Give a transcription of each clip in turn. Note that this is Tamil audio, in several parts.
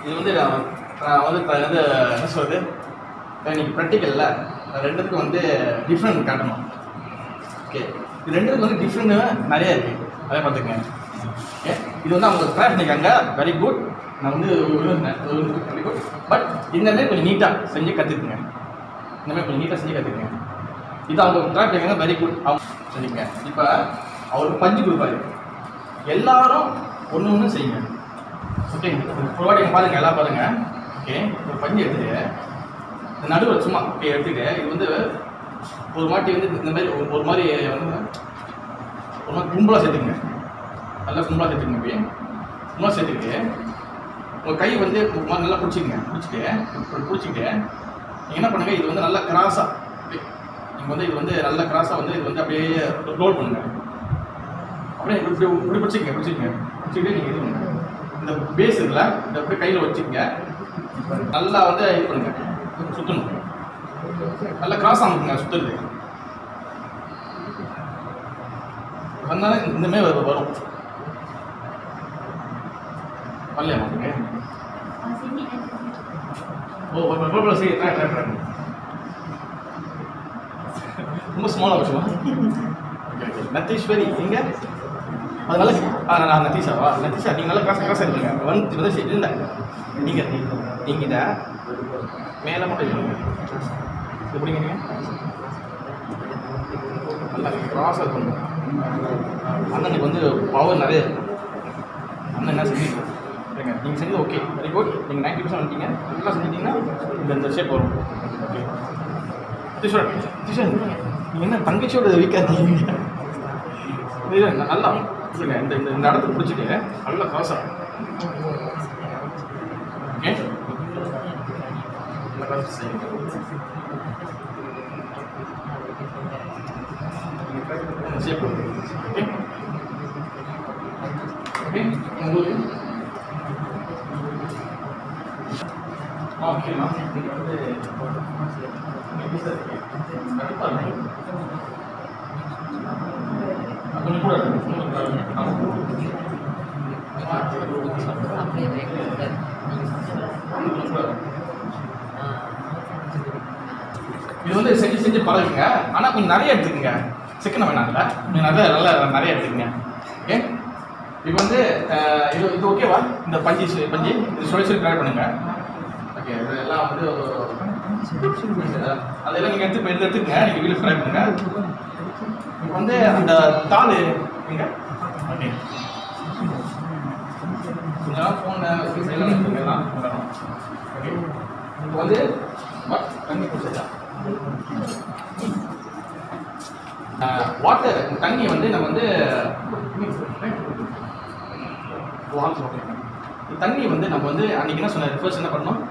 இது வந்து நான் வந்து என்ன சொல்கிறது, இன்னைக்கு ப்ராக்டிக்கலில் ரெண்டுத்துக்கும் வந்து டிஃப்ரெண்ட் காட்டணும். ஓகே, இது ரெண்டுத்துக்கு வந்து டிஃப்ரெண்ட் நிறையா இருக்குது, அதை பார்த்துக்கங்க. ஓகே, இது வந்து அவங்க ட்ரை பண்ணிக்காங்க, வெரி குட். நான் வந்து வெரி குட். பட் இந்தமாதிரி கொஞ்சம் நீட்டாக செஞ்சு கற்றுக்குங்க. இந்தமாதிரி கொஞ்சம் நீட்டாக செஞ்சு கற்றுக்குங்க. இது அவங்க ட்ரை பண்ணிக்காங்க, வெரி குட். அவங்க செஞ்சுங்க. இப்போ அவருக்கு பஞ்சு கொடுப்பாரு, எல்லாரும் ஒன்று ஒன்று செய்யுங்க. ஓகே, ஒரு வாட்டி பாருங்கள், எல்லாம் பாருங்கள். ஓகே, ஒரு பஞ்சு எடுத்துகிட்டு இந்த நடுவில் சும்மா ஓகே எடுத்துகிட்டு இது வந்து ஒரு வாட்டி வந்து இந்த மாதிரி ஒரு மாதிரி வந்து ஒரு மாதிரி கும்பலாக சேர்த்துக்குங்க. நல்லா கும்பலாக சேர்த்துக்குங்க. போய் கும்பலாக சேர்த்துக்கிட்டு உங்கள் கை வந்து நல்லா பிடிச்சிக்கங்க. பிடிச்சிக்கிட்டு நீங்கள் என்ன பண்ணுங்கள், இது வந்து நல்லா கிராஸாக நீங்கள் வந்து இது வந்து நல்லா கிராஸாக வந்து இது வந்து அப்படியே ரோல் பண்ணுங்கள். அப்படியே இப்படி பிடிச்சிக்கிட்டு நீங்கள் இது பண்ணுங்கள். இந்த பேஸ் இருக்குல்ல, இந்த அப்படியே கையில் வச்சுக்கங்க. நல்லா வந்து இது பண்ணுங்க, சுற்றணும். நல்லா கிராஸ் ஆகுங்க சுற்றுறது. அதனால இந்தமாரி வரும். வரலையா உங்களுக்கு? ஓ, சரி, ட்ரை ரொம்ப ஸ்மாலாக வச்சுமா? Okay okay. நத்தீஸ்வரி நீங்கள் அதனால நான் நத்தீஷாவா? நத்தீஷா நீங்கள் நல்லா கிராஸாக இருக்குங்க. வந்து சரி இல்லை, நீங்கள் மேலே மட்டும் இல்லைங்க. எப்படிங்க நீங்கள் நல்லா கிராஸாக இருக்கணும். அண்ணனுக்கு வந்து பவர் நிறைய இருக்கும். அண்ணன் என்ன செஞ்சுருக்கோம் இல்லைங்க, நீங்கள் செஞ்சது ஓகே, வெரி குட். நீங்கள் 90% வந்துட்டீங்க. நல்லா செஞ்சிட்டிங்கன்னா இந்த ஷேப் வரும். ஓகே, டிஷன் நீங்கள் என்ன தங்கச்சியோட வீக்காக இருக்கீங்க? இல்லை நல்லா இல்லைங்க, இந்த இந்த இடத்துக்கு பிடிச்சிட்டு நல்லா கிராஸாக. ஓகே, நல்லா கிராஸ் செய்யுங்க. Shape okay okay. உங்களுக்கு ஓகேம்மா, நீங்கள் வந்து கொஞ்சம் கூட இது வந்து செஞ்சு பழகுங்க. ஆனால் கொஞ்சம் நிறைய எடுத்துக்கங்க, சிக்கன வேணாம்ல, கொஞ்சம் நல்லா நிறைய எடுத்துக்கங்க. ஓகே, இப்போ வந்து இது ஓகேவா? இந்த பஞ்சு இது சொல்லி ட்ரை பண்ணுங்க. ஓகே, இதெல்லாம் வந்து அதெல்லாம் நீங்கள் எடுத்துக்கங்க. நீங்கள் வீட்டில் ட்ரை பண்ணுங்க. இப்போ வந்து அந்த தாள் எங்க? ஓகே, கொஞ்சம் ஃபோனில் சைலண்ட் இருக்குங்க எல்லாம் வரணும். ஓகே, இப்போ வந்து தண்ணி குடிச்சா வாட்டர் தண்ணி வந்து நம்ம வந்து தண்ணி வந்து நம்ம வந்து அன்றைக்கி என்ன சொன்னார், ஃபர்ஸ்ட் என்ன பண்ணணும்,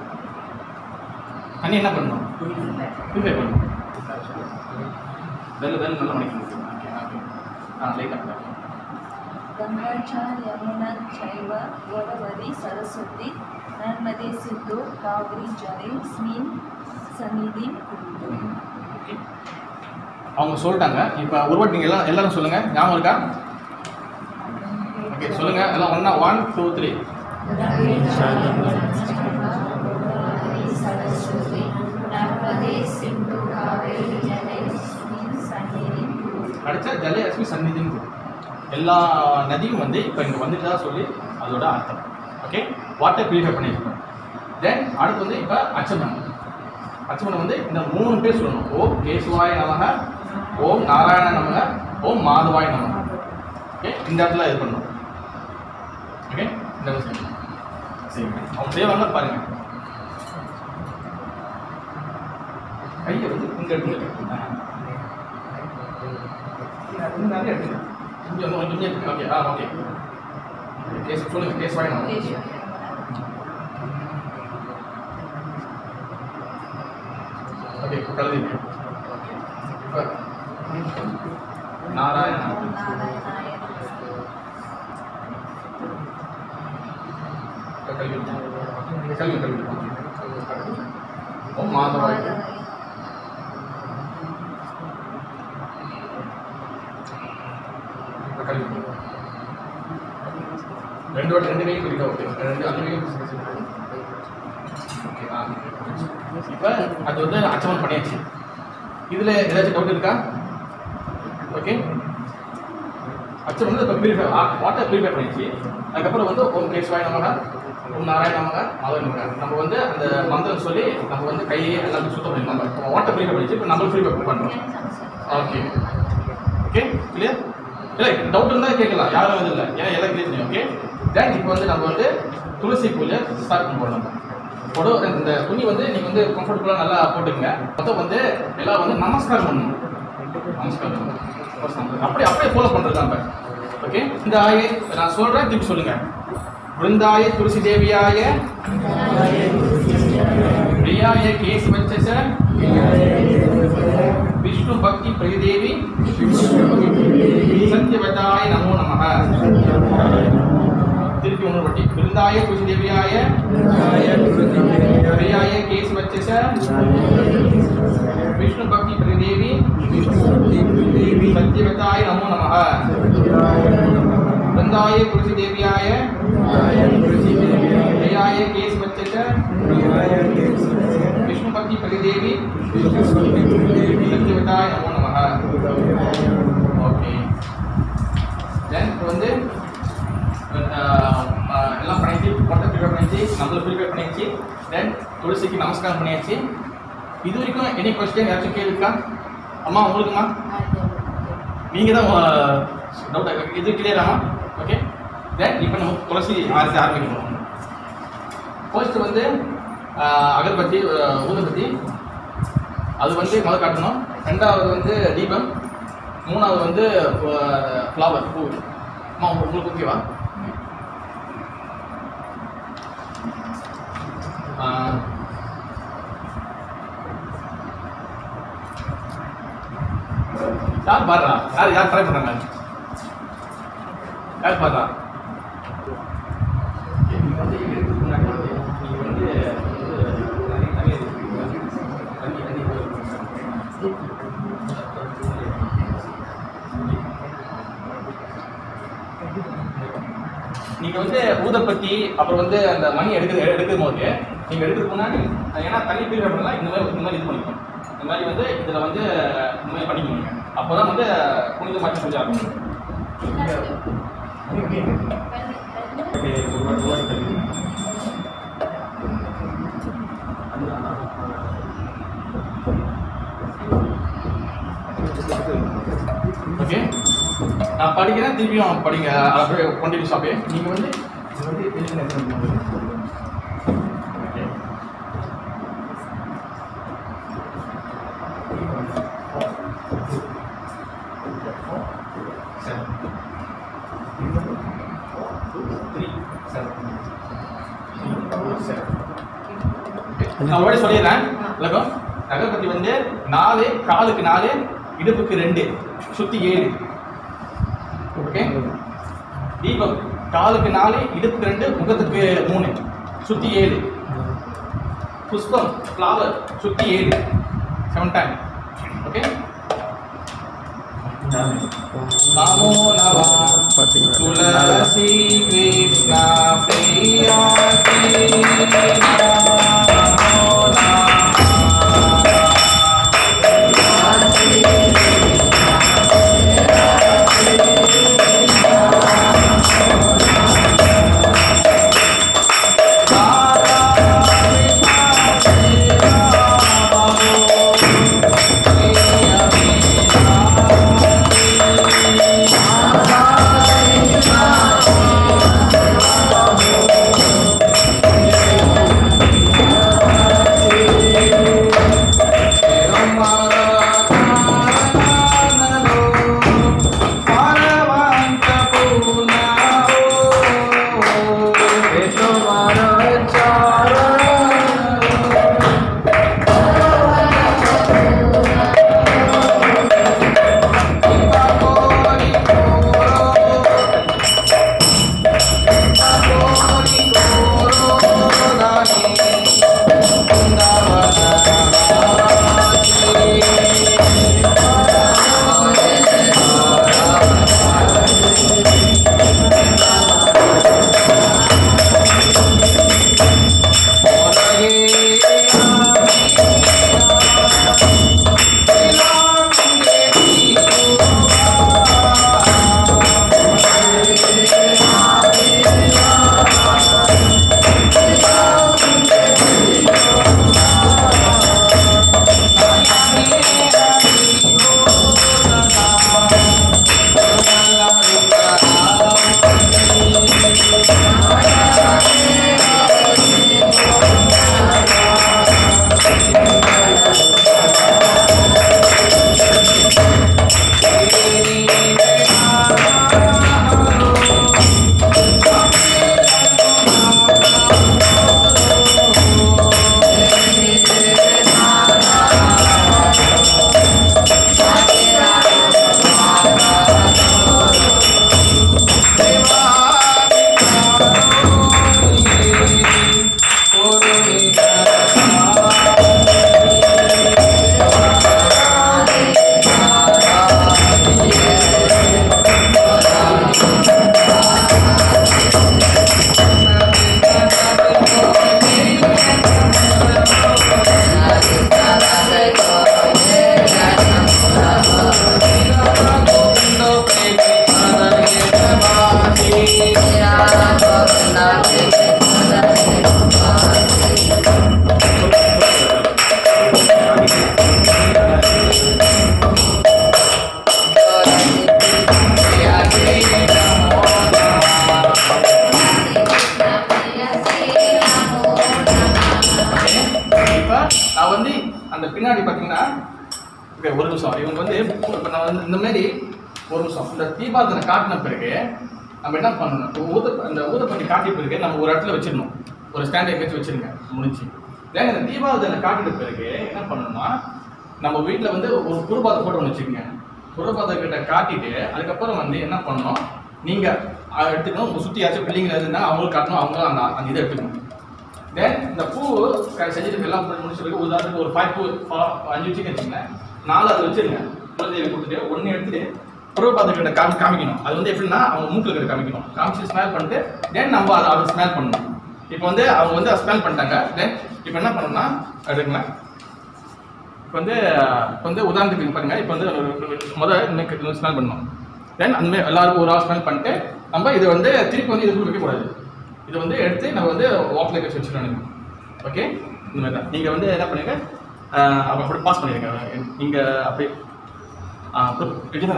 தண்ணி என்ன பண்ணணும், ப்யூரிஃபை பண்ணணும். வெள்ள நல்லா மணிக்கணும். லைட்டாக गंगा यमुना चैव गोदावरी सरस्वती नर्मदे सिंधु कावेरी जलेस्मिन् सन्निधिं कुरु. அவங்க சொல்லிட்டாங்க. இப்போ ஒரு வாட்டி நீங்கள் எல்லாரும் சொல்லுங்கள், ஞாபகம் இருக்கா? ஓகே, சொல்லுங்கள் எல்லாம் ஒன்றா. 1 2 3. அடுத்த ஜலே அஸ்மி சந்நிதின்னு எல்லா நதியும் வந்து இப்போ இங்கே வந்துட்டு சொல்லி அதோட அர்த்தம். ஓகே, வாட்டர் ப்யூரிஃபை பண்ணியிருக்கோம். தென் அடுத்து வந்து இப்போ அச்சமனம் வந்து இந்த 3 பேர் சொல்லணும். ஓம் கேசுவாய நமக, ஓம் நாராயண நமக, ஓம் மாதவாய் நமக. ஓகே, இந்த இடத்துல இது பண்ணணும். ஓகே, இந்த இடத்துல சரிங்க. அவங்க தேவையான பாருங்கள், கையை வந்து இங்கே எடுத்துங்க. நிறைய எடுத்துங்க. Okay okay. கேஸ் சொல்லுங்க, கேசுவாய் நமக. ஓகே, இப்போ கழுதிங்க. இப்போ நாராயண கல்வி ஓம் மாதவாய். கல்வி ரெண்டு கையும் குறிக்க ஓகே ரெண்டு அந்த கையும் ஓகே இப்போ அது வந்து அச்சீவ்மெண்ட் பண்ணியாச்சு. இதில் ஏதாச்சும் டவுட் இருக்கா? ஓகே அச்சீவ்மெண்ட் இப்போ பியூரிஃபை வாட்டர் பியூரிஃபை பண்ணிடுச்சு. அதுக்கப்புறம் வந்து ஓம் கேஸ்வாய நமக, ஓம் நாராயண நமக, மாதவ நமக நம்ம வந்து அந்த மந்திரம் சொல்லி நம்ம வந்து கையை எல்லாத்தையும் சுத்தம் பண்ணிடலாம். நம்ம வாட்டர் பியூரிஃபை பண்ணிச்சு, இப்போ நம்ம பியூரிஃபை பண்ணுறோம். Okay okay clear? இல்லை டவுட் இருந்தால் கேட்கலாம், யாரும் இது இல்லை, ஏன்னா எல்லாம் கிளியர் பண்ணி. ஓகே தென் இப்போ வந்து நம்ம வந்து துளசி பூஜை ஸ்டார்ட் பண்ண போகிறோம். நம்ம இந்த துணி வந்து நீங்கள் வந்து கம்ஃபர்டபுளாக நல்லா போட்டுக்கங்க. மொத்தம் வந்து எல்லாம் வந்து நமஸ்காரம் பண்ணணும். நமஸ்காரம் பண்ணணும் அப்படியே ஃபாலோ பண்ணுறது நம்ம. ஓகே இந்த ஆயே நான் சொல்கிறேன், திருப்பி சொல்லுங்கள். விருந்தாய துளசி தேவியாய பிரியாய கேஸ் வச்ச விஷ்ணு பக்தி பிரதிதேவி சத்யவதாய நமோ நமः. திருப்பி ஒன்று வட்டி. விருந்தாய துளசி தேவியாய பிரியாய கேஸ் வச்ச விஷ்ணு பக்தி பிரதிதேவி சத்யவதாய நமோ நமः. वृंदाय तुलसी देव्याय प्रियाय केस बच्चे विष्णु भक्ति प्रतिदेवी सत्यवताय नमो नमः. ओके देन வந்து எல்லாம் பண்ணிச்சு, வாட்டர் ப்ரிப்பேர் பண்ணிச்சு, நம்மள ப்ரிப்பேர் பண்ணிச்சு, தென் துளசிக்கு நமஸ்காரம் பண்ணியாச்சு. இது வரைக்கும் எனி क्वेश्चन யாராச்சும் கேள்வி இருக்கா? அம்மா உங்களுக்குமா? நீங்கள் தான் டவுட் இது கிளியராமா? ஓகே தென் இப்போ நம்ம துளசி ஆரம்பிக்கணும். ஃபர்ஸ்ட் வந்து அகர்பத்தி ஊதுபத்தி அது வந்து முதல் காட்டணும். ரெண்டாவது வந்து தீபம், மூணாவது வந்து ஃப்ளவர் பூ. அம்மா உங்களுக்கு ஓகேவா? யார் பாடுறா? யார் ட்ரை பண்ணுறாங்க? யார் பாடுறா? நீங்கள் வந்து ஊதப்பத்தி அப்புறம் வந்து அந்த மணி எடுக்கும் போது நீங்கள் எடுக்கிறதுக்கு முன்னாடி ஏன்னா தண்ணி பீரியட் பண்ணலாம், இந்த மாதிரி இது பண்ணிக்கணும். இந்த மாதிரி வந்து இதில் வந்து இந்த மாதிரி பண்ணிக்கணும். அப்போ தான் வந்து புனித மாற்றி பூஜை ஆகும். ஓகே நான் படிக்கிறேன், திருப்பியும் படிங்க. அப்படியே கண்டினியூஸ் அப்படியே நீங்கள் வந்து நான் ஒரே சொல்லிடுறேன். இல்லைக்கோ அகர்பத்தி வந்து 4, காலுக்கு 4, இடுப்புக்கு 2, சுற்றி 7. ஓகே தீபம் காலுக்கு 4, இடுப்புக்கு 2, முகத்துக்கு 3, சுற்றி 7. புஷ்பம் ஃப்ளவர் சுற்றி 7, 7 டைம். ஓகே நமோ நமः துளசி கிருஷ்ணா பிரியாதி பின்னாடி பார்த்தீங்கன்னா ஓகே ஒரு நிமிஷம் இவங்க வந்து இப்போ நான் வந்து இந்த மாதிரி ஒரு நிமிஷம் இந்த தீபாவளி காட்டின பிறகு நம்ம என்ன பண்ணணும் இந்த ஊதப்பட்டி காட்டிய பிறகு நம்ம ஒரு இடத்துல வச்சிடணும் ஒரு ஸ்டாண்ட் எங்கேயாச்சும் வச்சிருங்க முடிஞ்சு தென் இந்த தீபாவளி காட்டின பிறகு என்ன பண்ணணும்னா நம்ம வீட்டில் வந்து ஒரு குருபாதை போட்டு ஒன்று வச்சுக்கோங்க குருபாதை கிட்ட காட்டிட்டு அதுக்கப்புறம் வந்து என்ன பண்ணணும் நீங்கள் எடுத்துக்கணும் உங்கள் சுற்றி யாச்சும் பிள்ளைங்க இருந்தால் அவங்களுக்கு காட்டணும் அவங்களும் அந்த இதை எடுத்துக்கணும் தென் இந்த பூ செஞ்சுட்டு எல்லாம் முடிச்ச பிறகு உதாரணத்துக்கு ஒரு 5 பூ 5 வச்சுக்க வச்சுக்கோங்க 4 அதை வச்சுருங்க குழந்தைய கொடுத்துட்டு 1 எடுத்துட்டு குருபாதைக்கிட்ட காமிக்கணும் அது வந்து எப்படின்னா அவங்க மூக்கில் கிட்ட காமிக்கணும் காமிச்சு ஸ்மெல் பண்ணிட்டு தென் நம்ம அதை ஸ்மெல் பண்ணணும் இப்போ வந்து அவங்க வந்து ஸ்மெல் பண்ணிட்டாங்க தென் இப்போ என்ன பண்ணணும்னா எடுங்களேன் இப்போ வந்து உதாரணத்துக்கு பாருங்க இப்போ வந்து முதல் ஸ்மெல் பண்ணணும் தென் அந்தமாதிரி எல்லாருக்கும் ஒரு ஸ்மெல் பண்ணிட்டு நம்ம இதை வந்து திருப்பி வந்து இதுக்குள்ள வைக்கக்கூடாது இதை வந்து எடுத்து நம்ம வந்து வாக்கில் வச்சு வச்சுருவானுங்க ஓகே இந்த மாதிரி தான் நீங்கள் வந்து என்ன பண்ணுங்க அப்படி பாஸ் பண்ணிடுங்க நீங்கள் அப்படி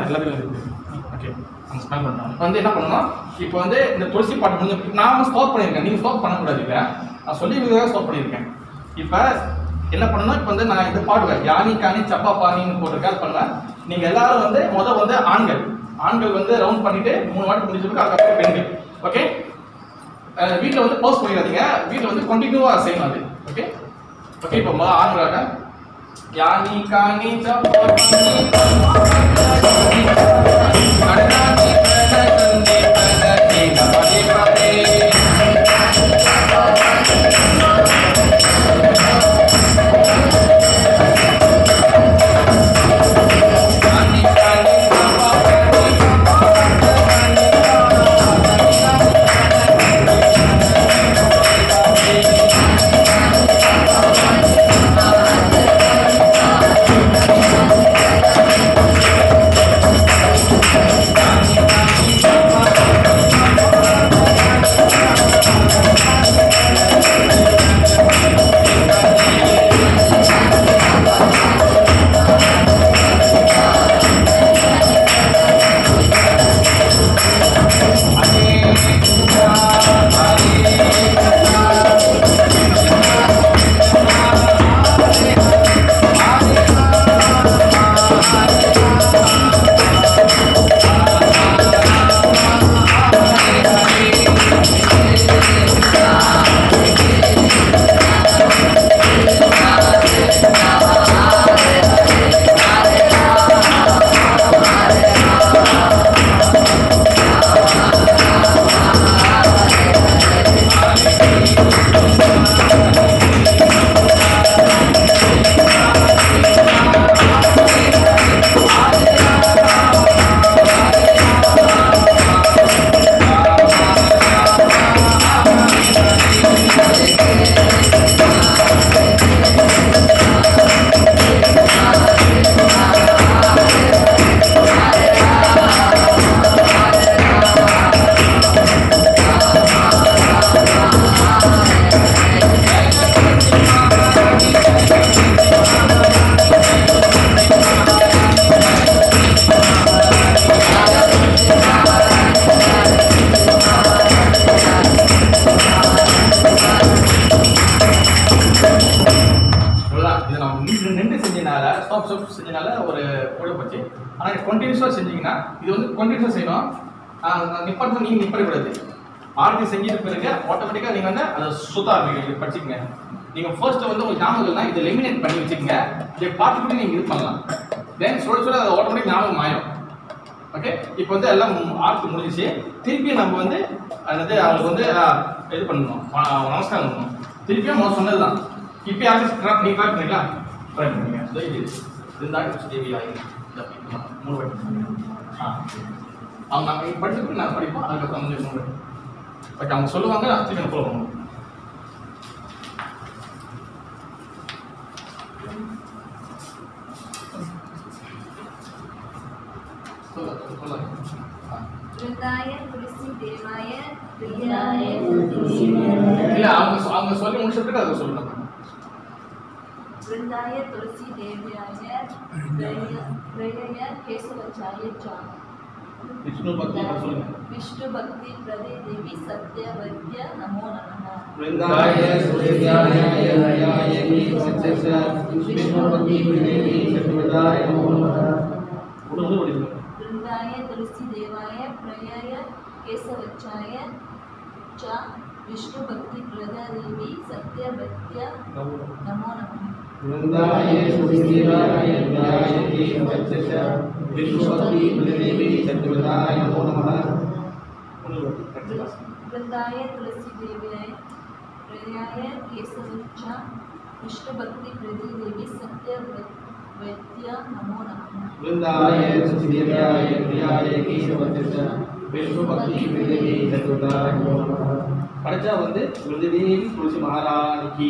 எல்லாமே ஓகே நம்ம ஸ்மெல் பண்ணுறோம் இப்போ வந்து என்ன பண்ணணும் இப்போ வந்து இந்த துளசி பாட்டு முடிஞ்ச நான் ஸ்டாப் பண்ணியிருக்கேன் நீங்கள் ஸ்டாப் பண்ணக்கூடாது இல்லை நான் சொல்லி ஸ்டாப் பண்ணியிருக்கேன் இப்போ என்ன பண்ணணும் இப்போ வந்து நான் இது பாடுவேன் யானி காணி சப்பா பானின்னு போட்டிருக்கேன் அது பண்ணுவேன் நீங்கள் எல்லாரும் வந்து வந்து ஆண்கள் வந்து ரவுண்ட் பண்ணிட்டு 3 வாட்டி முடிஞ்சிருக்கு அதுக்கப்புறம் பெண்கள் ஓகே வீட்டில் வந்து பாஸ் பண்ணிடாதீங்க வீட்டில் வந்து கண்டினியூவாக செய்யணும் அது ஓகே ஓகே இப்போ ஆண்களாக யானி காணி சப்பா செஞ்சனால ஒரு கூட போச்சு ஆனால் கண்டினியூஸாக செஞ்சீங்கன்னா இது வந்து கண்டினியூஸாக செய்யணும் நிப்பாட்டணும் நீங்கள் நிப்பாடக்கூடாது ஆர்த்தி செஞ்சிட்டு பிறகு ஆட்டோமேட்டிக்காக நீங்கள் வந்து அதை சுத்தம் படிச்சுக்கங்க நீங்கள் ஃபர்ஸ்ட்டு வந்து உங்களுக்கு ஞாபகம் இல்லைனா இதை எலிமினேட் பண்ணி வச்சுக்கோங்க இதை பார்த்து கூட நீங்கள் இது பண்ணலாம் தென் சொல்ல அதை ஆட்டோமேட்டிக் ஞாபகம் ஆயிடும் ஓகே இப்போ வந்து எல்லாம் ஆர்த்தி முடிஞ்சிச்சு திருப்பி நம்ம வந்து அது அவங்களுக்கு வந்து இது பண்ணணும் நமஸ்காரம் பண்ணணும் திருப்பியும் அவங்க சொன்னது தான் இப்போ யாரும் நீங்கள் ட்ரை பண்ணிக்கலாம் ட்ரை பண்ணுங்க இருந்தாலும் தேவி ஆகி மூணு வாட்டி அவங்க நாங்கள் படிச்சுட்டு நான் படிப்போம் அதுக்கப்புறம் வந்து 3 வாட்டி ஓகே அவங்க சொல்லுவாங்க திருப்பி ஃபாலோ பண்ணுவோம் இல்ல அவங்க சொல்லி முடிச்சிட்டு அதை சொல்லணும் वृंदाय तुलसी देव्याय प्रयय केशवचार्य च विष्णु भक्ति प्रदे देवी सत्यवद्य नमो नमः वृंदाय सुरेन्द्राय हरियाय कीर्तनस्य विष्णुपति देवी सत्यवताय नमो नमः वृंदाय तुलसी देवाय प्रयाय केशवच्चाय च विष्णु भक्ति प्रदा देवी सत्यवत्य नमो नमः वृंदाय सुरेन्द्राय हरियाय कीर्तनस्य विष्णुपति देवी सत्यवताय नमो नमः वृंदाय तुलसी देवाय प्रयाय केशवच्चा विष्णु भक्ति प्रदा देवी सत्यवत्य नमो नमः वृंदाय सुरेन्द्राय हरियाय कीर्तनस्य विष्णुपति देवी सत्यवताय नमो नमः அடுத்தா வந்து விருதுதேவி துளசி மகாராணிக்கு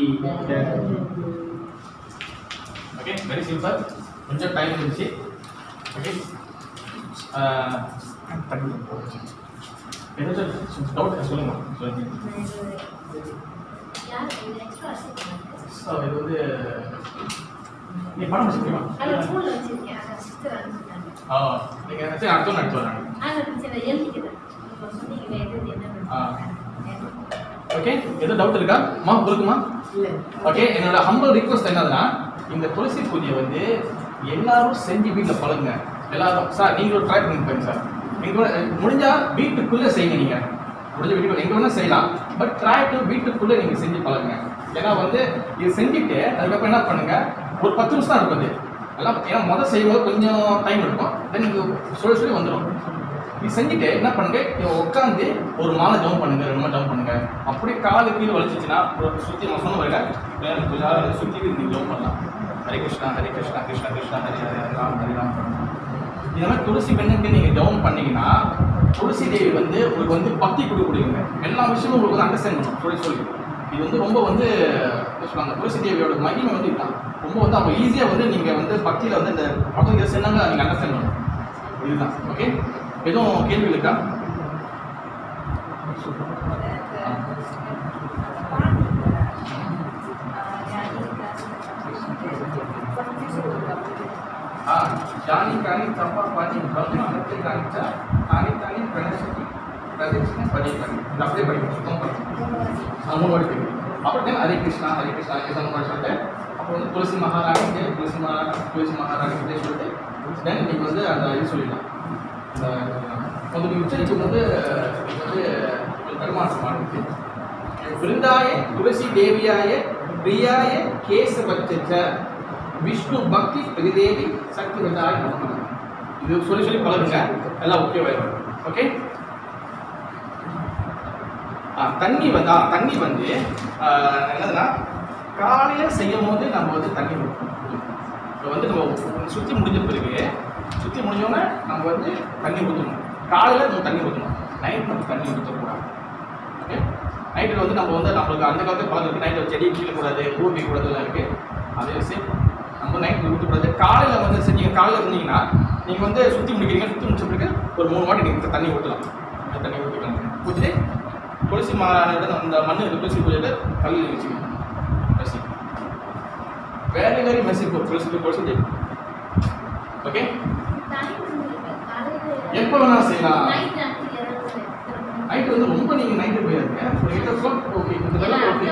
ஓகே வெரி சிம்பிள் கொஞ்சம் டைம் இருந்துச்சு ஓகே ஏதாச்சும் டவுட் சொல்லுங்க ஸோ இது வந்து நீ படம் வச்சுக்கீங்களா ஆ நீங்கள் சரி அடுத்த நடத்து வராங்க ஓகே எதுவும் டவுட் இருக்கா மா இருக்குமா ஓகே என்னோட ஹம்பிள் ரிக்வஸ்ட் என்னதுன்னா இந்த துளசி பூஜையை வந்து எல்லாரும் செஞ்சு வீட்டில் பழகுங்க எல்லாரும் சார் நீங்களும் ட்ரை பண்ணி பாருங்க சார் நீங்கள் முடிஞ்சா வீட்டுக்குள்ளே செய்யுங்க நீங்கள் முடிஞ்ச வீட்டுக்குள்ள எங்கே வேணால் செய்யலாம் பட் ட்ரை டு வீட்டுக்குள்ளே நீங்கள் செஞ்சு பழகுங்க ஏன்னா வந்து இது செஞ்சுட்டு அதுக்கப்புறம் என்ன பண்ணுங்க ஒரு 10 நிமிஷம் தான் இருக்கும் அது எல்லாம் ஏன்னா முதல் செய்யும்போது கொஞ்சம் டைம் எடுக்கும் தென் நீங்கள் சொல்லி வந்துடும் இது செஞ்சுட்டு என்ன பண்ணுங்க உட்காந்து ஒரு மாலை ஜம்ப் பண்ணுங்க 2 மாலை ஜம்ப் பண்ணுங்க அப்படியே காலு கீழே வலிச்சிச்சுன்னா சுற்றி நான் சொன்ன பாருங்க சுற்றி நீங்கள் ஜம்ப் பண்ணலாம் ஹரே கிருஷ்ணா கிருஷ்ணா கிருஷ்ணா ஹரி ஹரே ராம் ஹரி ராம் இந்த மாதிரி துளசி பெண்ணுக்கு நீங்கள் ஜம்ப் பண்ணீங்கன்னா துளசி தேவி வந்து உங்களுக்கு வந்து பக்தி கொடுக்கக்கூடியவங்க எல்லா விஷயமும் உங்களுக்கு வந்து அண்டர்ஸ்டாண்ட் பண்ணணும் சொல்லி இது வந்து ரொம்ப வந்து சொல்லுவாங்க துளசி தேவியோட மகிமை வந்து இதுதான் ரொம்ப வந்து அவங்க ஈஸியாக வந்து நீங்கள் வந்து பக்தியில் வந்து இந்த பக்கம் சொன்னாங்க நீங்கள் அண்டர்ஸ்டாண்ட் பண்ணணும் இதுதான் ஓகே எதுவும் கேள்வி இருக்கா जानी कानी चंपा पानी ब्रह्म अनंत कानिचा तानी तानी प्रणशति प्रदक्षिण परिकरण डबले पड़ी सुतम पर अमूल पड़ी அப்புறம் தென் ஹரே கிருஷ்ணா கேசவன் சொல்லிட்டு அப்புறம் வந்து துளசி மகாராணி கிட்டே சொல்லிட்டு தென் நீங்கள் வந்து அந்த இது சொல்லிடலாம் அந்த நீங்கள் உச்சரிக்கும் போது தடுமாற்றமாக இருக்குது விருந்தாய துளசி தேவியாய பிரியாய கேசவச்ச விஷ்ணு பக்தி பிரதிதேவி சக்தி வந்தாய் நம இது சொல்லி பழகுங்க எல்லாம் ஓகே ஆயிடும் ஓகே தண்ணி வந்து என்னதுன்னா காலையில் செய்யும் போது நம்ம வந்து தண்ணி ஊற்றணும் இப்போ வந்து நம்ம சுற்றி முடிஞ்ச பிறகு சுற்றி முடிஞ்சோடனே நம்ம வந்து தண்ணி ஊற்றணும் காலையில் நம்ம தண்ணி ஊற்றணும் நைட் நம்ம தண்ணி ஊற்றக்கூடாது ஓகே நைட்டில் வந்து நம்ம வந்து நம்மளுக்கு அந்த காலத்தில் பழகுறது நைட்டில் செடி கீழே கூடாது பூ கூடாதுலாம் இருக்குது அதே சேம் நம்ம நைட் ஊற்றக்கூடாது காலையில் வந்து காலையில் இருந்தீங்கன்னா நீங்கள் வந்து சுற்றி முடிச்ச பிறகு ஒரு 3 வாட்டி நீங்கள் தண்ணி ஊற்றலாம் தண்ணி ஊற்றிக்கலாம் ஊற்றிட்டு துளசி மாட அந்த மண்ணு துளசி பூஜையில் கல்லில் வச்சுக்கணும் மெஸ்ஸி வெரி மெஸ்ஸி துளசி ஓகே எப்போ வேணால் செய்யலாம் நைட்டு வந்து ரொம்ப நீங்கள் நைட்டு போயிருங்க ஒரு 8 o'clock ஓகே இதெல்லாம் ஓகே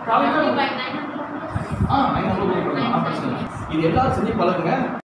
காலையில் 9 o'clock பிரச்சனை இது எல்லாரும் செஞ்சு பழகுங்க